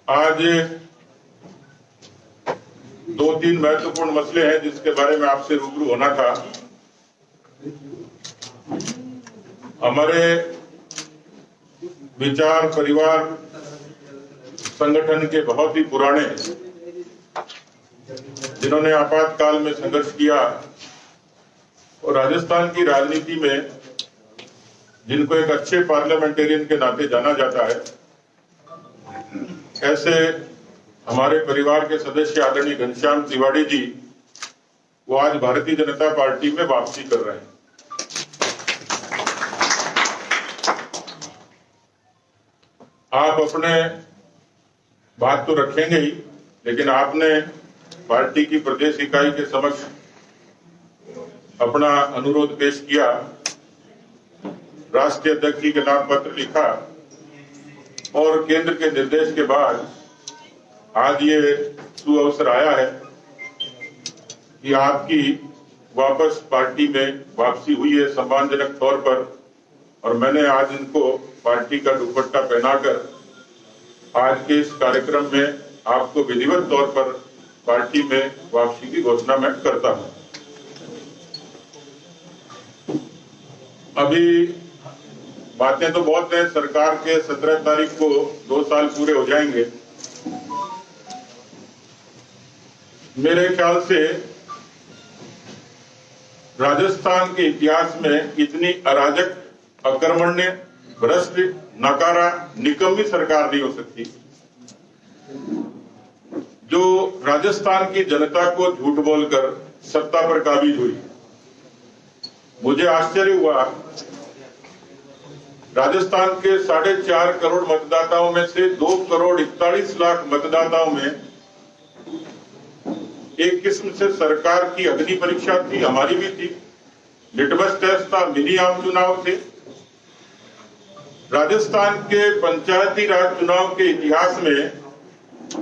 आज दो तीन महत्वपूर्ण मसले हैं जिसके बारे में आपसे रूबरू होना था। हमारे विचार परिवार संगठन के बहुत ही पुराने, जिन्होंने आपातकाल में संघर्ष किया और राजस्थान की राजनीति में जिनको एक अच्छे पार्लियामेंटेरियन के नाते जाना जाता है, ऐसे हमारे परिवार के सदस्य आदरणीय घनश्याम तिवारी जी, वो आज भारतीय जनता पार्टी में वापसी कर रहे हैं। आप अपने बात तो रखेंगे ही, लेकिन आपने पार्टी की प्रदेश इकाई के समक्ष अपना अनुरोध पेश किया, राष्ट्रीय अध्यक्ष जी के नाम पत्र लिखा और केंद्र के निर्देश के बाद आज ये सुअवसर आया है कि आपकी वापस पार्टी में वापसी हुई है सम्मानजनक तौर पर। और मैंने आज इनको पार्टी का दुपट्टा पहनाकर आज के इस कार्यक्रम में आपको विधिवत तौर पर पार्टी में वापसी की घोषणा मैं करता हूं। अभी बातें तो बहुत हैं। सरकार के 17 तारीख को 2 साल पूरे हो जाएंगे। मेरे ख्याल से राजस्थान के इतिहास में इतनी अराजक, अकर्मण्य, भ्रष्ट, नकारा, निकम्मी सरकार नहीं हो सकती जो राजस्थान की जनता को झूठ बोलकर सत्ता पर काबिज हुई। मुझे आश्चर्य हुआ, राजस्थान के 4.5 करोड़ मतदाताओं में से 2,41,00,000 मतदाताओं में एक किस्म से सरकार की अग्नि परीक्षा थी, हमारी भी थी, लिटमस टेस्ट था, मिनी आम चुनाव थे। राजस्थान के पंचायती राज चुनाव के इतिहास में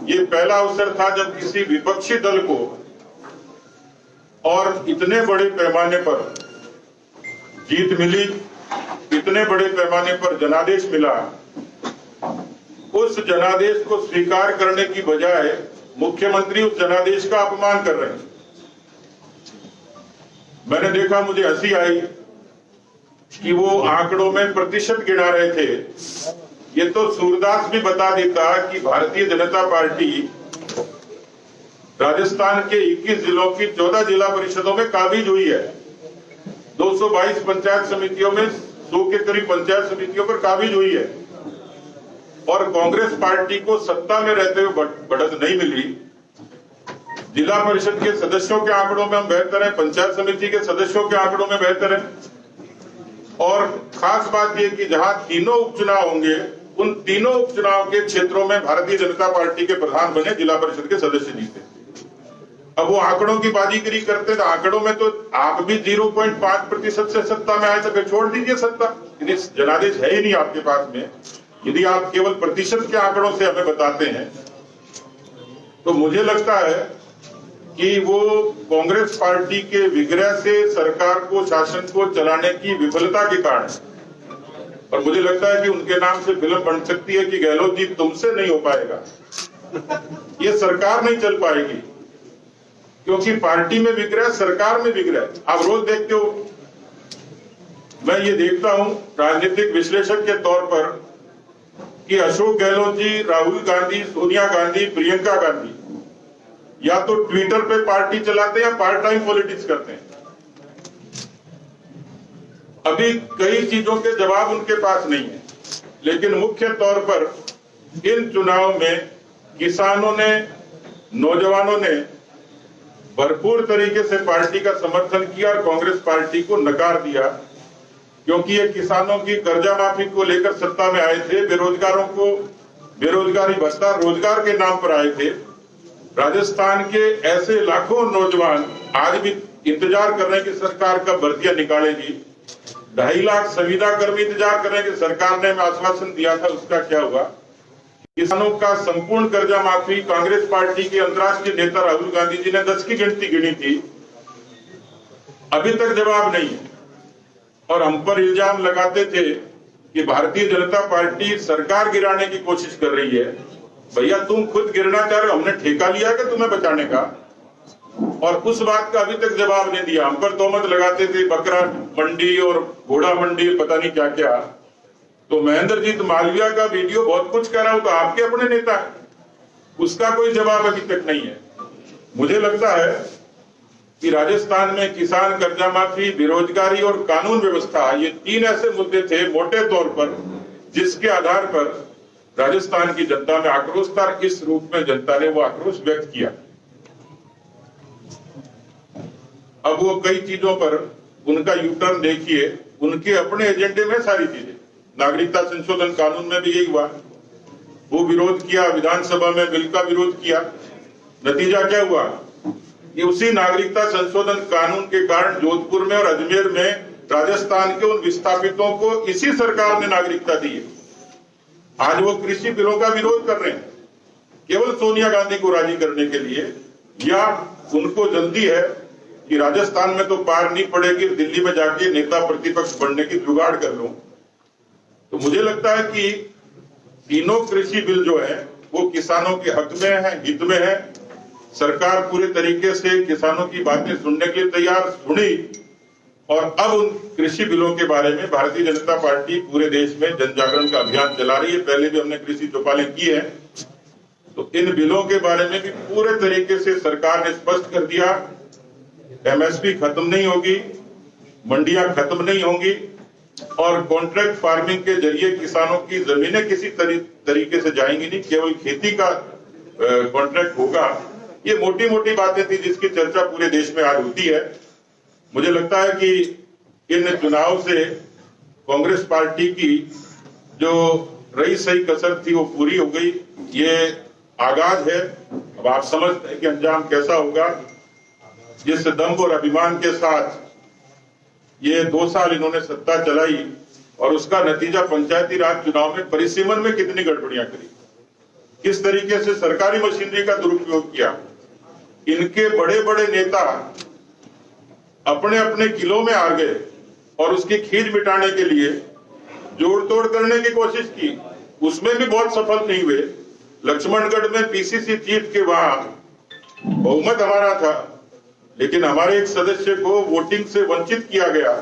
ये पहला अवसर था जब किसी विपक्षी दल को और इतने बड़े पैमाने पर जीत मिली, इतने बड़े पैमाने पर जनादेश मिला। उस जनादेश को स्वीकार करने की बजाय मुख्यमंत्री उस जनादेश का अपमान कर रहे हैं। मैंने देखा, मुझे हंसी आई कि वो आंकड़ों में प्रतिशत गिना रहे थे। ये तो सूरदास भी बता देता कि भारतीय जनता पार्टी राजस्थान के 21 जिलों की 14 जिला परिषदों में काबिज हुई है। 222 पंचायत समितियों में 100 के करीब पंचायत समितियों पर काबिज हुई है। और कांग्रेस पार्टी को सत्ता में रहते हुए बढ़त नहीं मिली। जिला परिषद के सदस्यों के आंकड़ों में हम बेहतर हैं, पंचायत समिति के सदस्यों के आंकड़ों में बेहतर हैं। और खास बात यह कि जहां तीनों उपचुनाव होंगे, उन तीनों उपचुनाव के क्षेत्रों में भारतीय जनता पार्टी के प्रधान बने जिला परिषद के सदस्य जीते। अब वो आंकड़ों की बाजीगरी करते थे। आंकड़ों में तो आप भी 0.5% से सत्ता में आए, तो फिर छोड़ दीजिए सत्ता। यदि जनादेश है ही नहीं आपके पास में, यदि आप केवल प्रतिशत के आंकड़ों से हमें बताते हैं, तो मुझे लगता है कि वो कांग्रेस पार्टी के विग्रह से सरकार को, शासन को चलाने की विफलता के कारण, और मुझे लगता है कि उनके नाम से फिल्म बन सकती है कि गहलोत जी तुमसे नहीं हो पाएगा, ये सरकार नहीं चल पाएगी। क्योंकि पार्टी में विग्रह, सरकार में विग्रह आप रोज देखते हो। मैं ये देखता हूं राजनीतिक विश्लेषक के तौर पर कि अशोक गहलोत जी, राहुल गांधी, सोनिया गांधी, प्रियंका गांधी या तो ट्विटर पे पार्टी चलाते हैं या पार्ट टाइम पॉलिटिक्स करते हैं। अभी कई चीजों के जवाब उनके पास नहीं है, लेकिन मुख्य तौर पर इन चुनाव में किसानों ने, नौजवानों ने भरपूर तरीके से पार्टी का समर्थन किया और कांग्रेस पार्टी को नकार दिया। क्योंकि ये किसानों की कर्जा माफी को लेकर सत्ता में आए थे, बेरोजगारों को बेरोजगारी भत्ता रोजगार के नाम पर आए थे। राजस्थान के ऐसे लाखों नौजवान आज भी इंतजार कर रहे हैं कि सरकार कब भर्तियां निकालेगी। 2.5 लाख संविदा कर्मी इंतजार कर रहे हैं कि सरकार ने हमें आश्वासन दिया था, उसका क्या हुआ। किसानों का संपूर्ण कर्जा माफी कांग्रेस पार्टी के अंतर्राष्ट्रीय नेता राहुल गांधी जी ने 10 की गिनती गिनी थी, अभी तक जवाब नहीं है। और हम पर इल्जाम लगाते थे कि भारतीय जनता पार्टी सरकार गिराने की कोशिश कर रही है। भैया तुम खुद गिरना चाह रहे हो, हमने ठेका लिया कि तुम्हें बचाने का? और उस बात का अभी तक जवाब नहीं दिया। हम पर तोहमत लगाते थे बकरा मंडी और घोड़ा मंडी, पता नहीं क्या क्या। तो महेंद्रजीत मालविया का वीडियो बहुत कुछ कह रहा हूं, तो आपके अपने नेता है, उसका कोई जवाब अभी तक नहीं है। मुझे लगता है कि राजस्थान में किसान कर्जा माफी, बेरोजगारी और कानून व्यवस्था, ये 3 ऐसे मुद्दे थे मोटे तौर पर, जिसके आधार पर राजस्थान की जनता में आक्रोश था। इस रूप में जनता ने वो आक्रोश व्यक्त किया। अब वो कई चीजों पर उनका यूटर्न देखिए, उनके अपने एजेंडे में सारी चीजें। नागरिकता संशोधन कानून में भी यही हुआ, वो विरोध किया, विधानसभा में बिल का विरोध किया। नतीजा क्या हुआ? ये उसी नागरिकता संशोधन कानून के कारण जोधपुर में और अजमेर में राजस्थान के उन विस्थापितों को इसी सरकार ने नागरिकता दी है। आज वो कृषि बिलों का विरोध कर रहे हैं केवल सोनिया गांधी को राजी करने के लिए, या उनको जल्दी है कि राजस्थान में तो पार नहीं पड़ेगी, दिल्ली में जाके नेता प्रतिपक्ष बनने की जुगाड़ कर लूं। तो मुझे लगता है कि तीनों कृषि बिल जो है वो किसानों के हक में है, हित में है। सरकार पूरे तरीके से किसानों की बातें सुनने के लिए तैयार सुनी, और अब उन कृषि बिलों के बारे में भारतीय जनता पार्टी पूरे देश में जन जागरण का अभियान चला रही है। पहले भी हमने कृषि चौपालें की है। तो इन बिलों के बारे में भी पूरे तरीके से सरकार ने स्पष्ट कर दिया, एमएसपी खत्म नहीं होगी, मंडियां खत्म नहीं होंगी, और कॉन्ट्रैक्ट फार्मिंग के जरिए किसानों की जमीनें किसी तरीके से जाएंगी नहीं, केवल खेती का कॉन्ट्रैक्ट होगा। ये मोटी मोटी बातें थी जिसकी चर्चा पूरे देश में आज होती है। मुझे लगता है कि इन चुनाव से कांग्रेस पार्टी की जो रही सही कसर थी वो पूरी हो गई। ये आगाज है, अब आप समझते हैं कि अंजाम कैसा होगा। जिस दम्भ और अभिमान के साथ ये 2 साल इन्होंने सत्ता चलाई, और उसका नतीजा पंचायती राज चुनाव में परिसीमन में कितनी गड़बड़ियां करी, किस तरीके से सरकारी मशीनरी का दुरुपयोग किया। इनके बड़े बड़े नेता अपने अपने किलों में आ गए और उसकी खींच मिटाने के लिए जोड़ तोड़ करने की कोशिश की, उसमें भी बहुत सफल नहीं हुए। लक्ष्मणगढ़ में पीसीसी चीफ के वहां बहुमत हमारा था, लेकिन हमारे एक सदस्य को वोटिंग से वंचित किया गया।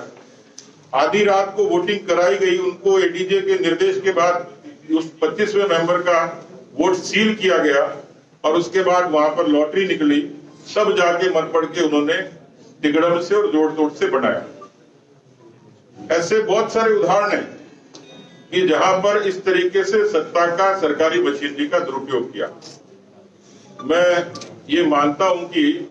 आधी रात को वोटिंग कराई गई, उनको एडीजे के निर्देश के बाद उस 25वें मेंबर का वोट सील किया गया, और उसके बाद वहां पर लॉटरी निकली। सब जाके मन पड़ के उन्होंने तिगड़म से और जोड़ तोड़ से बनाया। ऐसे बहुत सारे उदाहरण हैं कि जहां पर इस तरीके से सत्ता का, सरकारी मशीनरी का दुरुपयोग किया। मैं ये मानता हूं कि